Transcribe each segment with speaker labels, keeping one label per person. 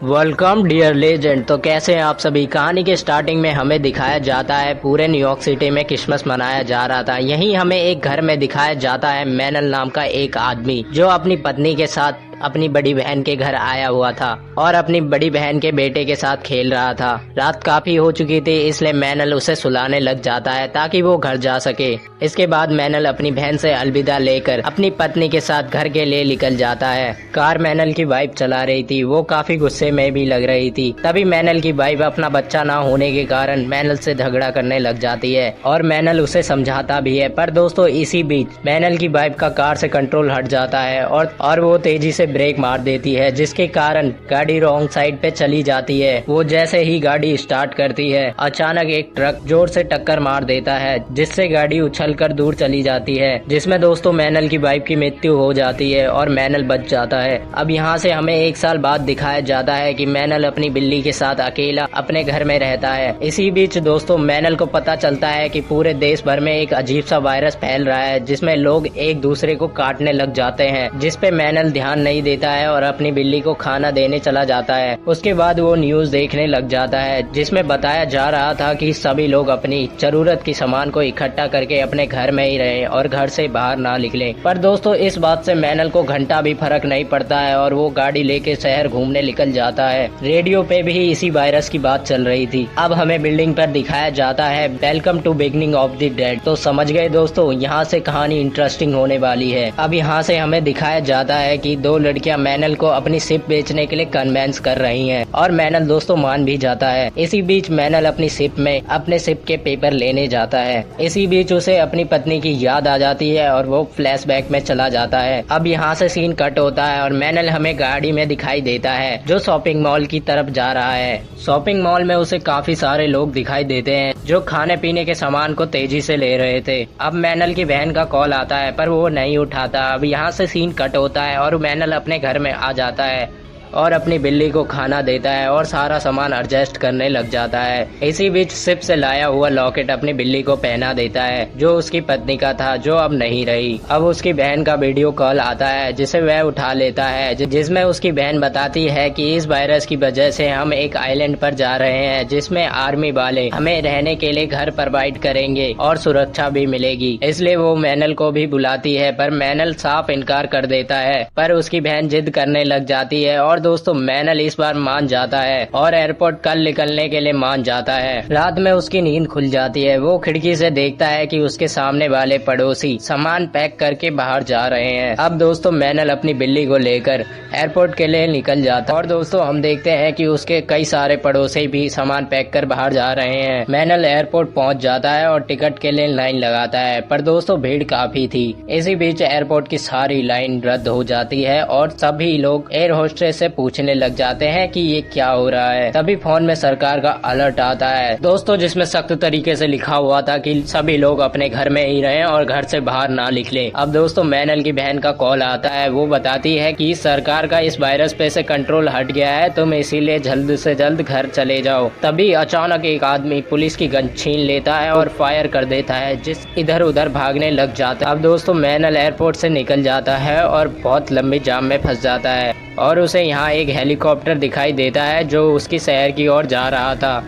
Speaker 1: Welcome dear legend. तो कैसे हैं आप सभी। कहानी के स्टार्टिंग में हमें दिखाया जाता है पूरे न्यूयॉर्क सिटी में क्रिसमस मनाया जा रहा था। यहीं हमें एक घर में दिखाया जाता है मैनल नाम का एक आदमी जो अपनी पत्नी के साथ अपनी बड़ी बहन के घर आया हुआ था और अपनी बड़ी बहन के बेटे के साथ खेल रहा था। रात काफी हो चुकी थी, इसलिए मैनल उसे सुलाने लग जाता है ताकि वो घर जा सके। इसके बाद मैनल अपनी बहन से अलविदा लेकर अपनी पत्नी के साथ घर के लिए निकल जाता है। कार मैनल की वाइफ चला रही थी, वो काफी गुस्से में भी लग रही थी। तभी मैनल की वाइफ अपना बच्चा ना होने के कारण मैनल से झगड़ा करने लग जाती है और मैनल उसे समझाता भी है। पर दोस्तों इसी बीच मैनल की वाइफ का कार से कंट्रोल हट जाता है और वो तेजी से ब्रेक मार देती है, जिसके कारण गाड़ी रॉन्ग साइड पे चली जाती है। वो जैसे ही गाड़ी स्टार्ट करती है अचानक एक ट्रक जोर से टक्कर मार देता है, जिससे गाड़ी उछलकर दूर चली जाती है, जिसमें दोस्तों मैनल की वाइफ की मृत्यु हो जाती है और मैनल बच जाता है। अब यहाँ से हमें 1 साल बाद दिखाया जाता है कि मैनल अपनी बिल्ली के साथ अकेला अपने घर में रहता है। इसी बीच दोस्तों मैनल को पता चलता है कि पूरे देश भर में एक अजीब सा वायरस फैल रहा है, जिसमें लोग एक दूसरे को काटने लग जाते हैं, जिसपे मैनल ध्यान नहीं देता है और अपनी बिल्ली को खाना देने चला जाता है। उसके बाद वो न्यूज देखने लग जाता है, जिसमें बताया जा रहा था कि सभी लोग अपनी जरूरत की सामान को इकट्ठा करके अपने घर में ही रहें और घर से बाहर ना निकलें। पर दोस्तों इस बात से मैनल को घंटा भी फर्क नहीं पड़ता है और वो गाड़ी लेके शहर घूमने निकल जाता है। रेडियो पे भी इसी वायरस की बात चल रही थी। अब हमें बिल्डिंग पर दिखाया जाता है welcome to beginning of the dead. तो समझ गए दोस्तों, यहाँ से कहानी इंटरेस्टिंग होने वाली है। अब यहाँ से हमें दिखाया जाता है कि 2 लड़कियां मैनल को अपनी शिप बेचने के लिए कन्वेंस कर रही हैं और मैनल दोस्तों मान भी जाता है। इसी बीच मैनल अपनी शिप में अपने शिप के पेपर लेने जाता है। इसी बीच उसे अपनी पत्नी की याद आ जाती है और वो फ्लैशबैक में चला जाता है। अब यहाँ से सीन कट होता है और मैनल हमें गाड़ी में दिखाई देता है जो शॉपिंग मॉल की तरफ जा रहा है। शॉपिंग मॉल में उसे काफी सारे लोग दिखाई देते हैं जो खाने पीने के सामान को तेजी से ले रहे थे। अब मैनल की बहन का कॉल आता है पर वो नहीं उठाता। अब यहाँ से सीन कट होता है और मैनल अपने घर में आ जाता है और अपनी बिल्ली को खाना देता है और सारा सामान एडजस्ट करने लग जाता है। इसी बीच शिप से लाया हुआ लॉकेट अपनी बिल्ली को पहना देता है जो उसकी पत्नी का था, जो अब नहीं रही। अब उसकी बहन का वीडियो कॉल आता है जिसे वह उठा लेता है, जिसमें उसकी बहन बताती है कि इस वायरस की वजह से हम एक आइलैंड पर जा रहे हैं जिसमें आर्मी वाले हमें रहने के लिए घर प्रोवाइड करेंगे और सुरक्षा भी मिलेगी। इसलिए वो मैनल को भी बुलाती है पर मैनल साफ इनकार कर देता है। पर उसकी बहन जिद करने लग जाती है और दोस्तों मैनल इस बार मान जाता है और एयरपोर्ट कल निकलने के लिए मान जाता है। रात में उसकी नींद खुल जाती है। वो खिड़की से देखता है कि उसके सामने वाले पड़ोसी सामान पैक करके बाहर जा रहे हैं। अब दोस्तों मैनल अपनी बिल्ली को लेकर एयरपोर्ट के लिए निकल जाता है और दोस्तों हम देखते हैं कि उसके कई सारे पड़ोसी भी सामान पैक कर बाहर जा रहे हैं। मैनल एयरपोर्ट पहुंच जाता है और टिकट के लिए लाइन लगाता है, पर दोस्तों भीड़ काफी थी। इसी बीच एयरपोर्ट की सारी लाइन रद्द हो जाती है और सभी लोग एयर होस्टेस से पूछने लग जाते हैं कि ये क्या हो रहा है। तभी फोन में सरकार का अलर्ट आता है दोस्तों, जिसमें सख्त तरीके से लिखा हुआ था कि सभी लोग अपने घर में ही रहें और घर से बाहर ना निकलें। अब दोस्तों मैनल की बहन का कॉल आता है। वो बताती है कि सरकार का इस वायरस पे से कंट्रोल हट गया है, तुम इसीलिए जल्द से जल्द घर चले जाओ। तभी अचानक एक आदमी पुलिस की गन छीन लेता है और फायर कर देता है, जिस इधर उधर भागने लग जाता है। अब दोस्तों मैनल एयरपोर्ट से निकल जाता है और बहुत लंबी जाम में फंस जाता है और उसे यहाँ एक हेलीकॉप्टर दिखाई देता है जो उसकी शहर की ओर जा रहा था।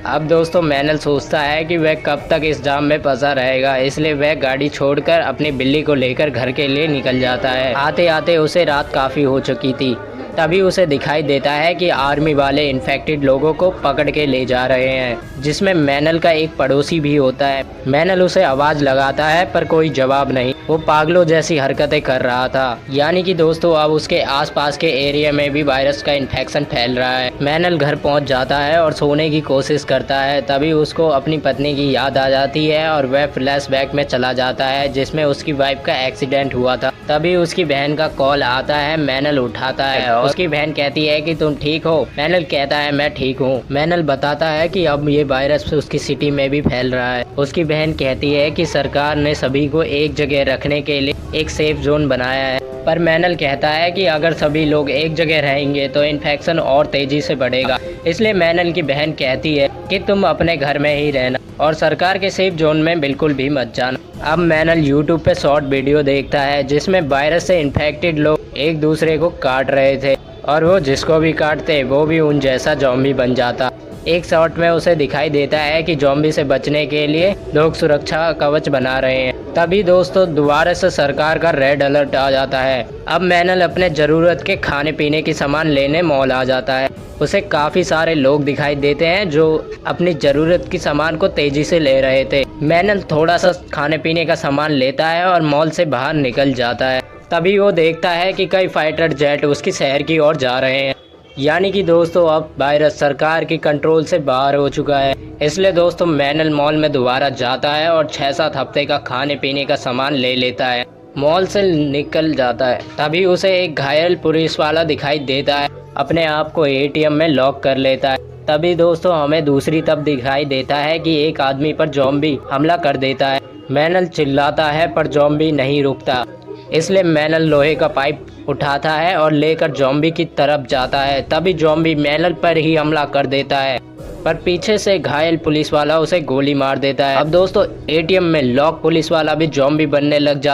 Speaker 1: अब दोस्तों मैनल सोचता है कि वह कब तक इस जाम में फंसा रहेगा, इसलिए वह गाड़ी छोड़कर अपनी बिल्ली को लेकर घर के लिए निकल जाता है। आते आते उसे रात काफी हो चुकी थी। तभी उसे दिखाई देता है कि आर्मी वाले इन्फेक्टेड लोगों को पकड़ के ले जा रहे हैं, जिसमें मैनल का एक पड़ोसी भी होता है। मैनल उसे आवाज लगाता है पर कोई जवाब नहीं। वो पागलों जैसी हरकतें कर रहा था। यानी कि दोस्तों अब उसके आसपास के एरिया में भी वायरस का इन्फेक्शन फैल रहा है। मैनल घर पहुंच जाता है और सोने की कोशिश करता है। तभी उसको अपनी पत्नी की याद आ जाती है और वह फ्लैशबैक में चला जाता है जिसमें उसकी वाइफ का एक्सीडेंट हुआ था। तभी उसकी बहन का कॉल आता है। मैनल उठाता है और उसकी बहन कहती है कि तुम ठीक हो। मैनल कहता है मैं ठीक हूँ। मैनल बताता है कि अब ये वायरस उसकी सिटी में भी फैल रहा है। उसकी बहन कहती है कि सरकार ने सभी को एक जगह रखने के लिए एक सेफ जोन बनाया है, पर मैनल कहता है कि अगर सभी लोग एक जगह रहेंगे तो इन्फेक्शन और तेजी से बढ़ेगा। इसलिए मैनल की बहन कहती है कि तुम अपने घर में ही रहना और सरकार के सेफ जोन में बिल्कुल भी मत जाना। अब मैनल यूट्यूब पे शॉर्ट वीडियो देखता है जिसमें वायरस से इन्फेक्टेड लोग एक दूसरे को काट रहे थे। और वो जिसको भी काटते वो भी उन जैसा ज़ॉम्बी बन जाता। एक शॉट में उसे दिखाई देता है कि ज़ॉम्बी से बचने के लिए लोग सुरक्षा कवच बना रहे हैं। तभी दोस्तों दोबारा से सरकार का रेड अलर्ट आ जाता है। अब मैनल अपने ज़रूरत के खाने पीने की सामान लेने मॉल आ जाता है। उसे काफ़ी सारे लोग दिखाई देते हैं जो अपनी ज़रूरत की सामान को तेज़ी से ले रहे थे। मैनल थोड़ा सा खाने पीने का सामान लेता है और मॉल से बाहर निकल जाता है। तभी वो देखता है कि कई फाइटर जेट उसकी शहर की ओर जा रहे हैं। यानी कि दोस्तों अब वायरस सरकार की कंट्रोल से बाहर हो चुका है। इसलिए दोस्तों मैनल मॉल में दोबारा जाता है और 6-7 हफ्ते का खाने पीने का सामान ले लेता है। मॉल से निकल जाता है। तभी उसे एक घायल पुलिस वाला दिखाई देता है। अपने आप को एटीएम में लॉक कर लेता है। तभी दोस्तों हमें दूसरी तरफ दिखाई देता है कि एक आदमी पर ज़ॉम्बी हमला कर देता है। मैनल चिल्लाता है पर ज़ॉम्बी नहीं रुकता। इसलिए मैनल लोहे का पाइप उठाता है और लेकर ज़ॉम्बी की तरफ जाता है। तभी ज़ॉम्बी मैनल पर ही हमला कर देता है, पर पीछे से घायल पुलिस वाला उसे गोली मार देता है। अब दोस्तों एटीएम में लॉक पुलिस वाला भी ज़ॉम्बी बनने लग जाता है।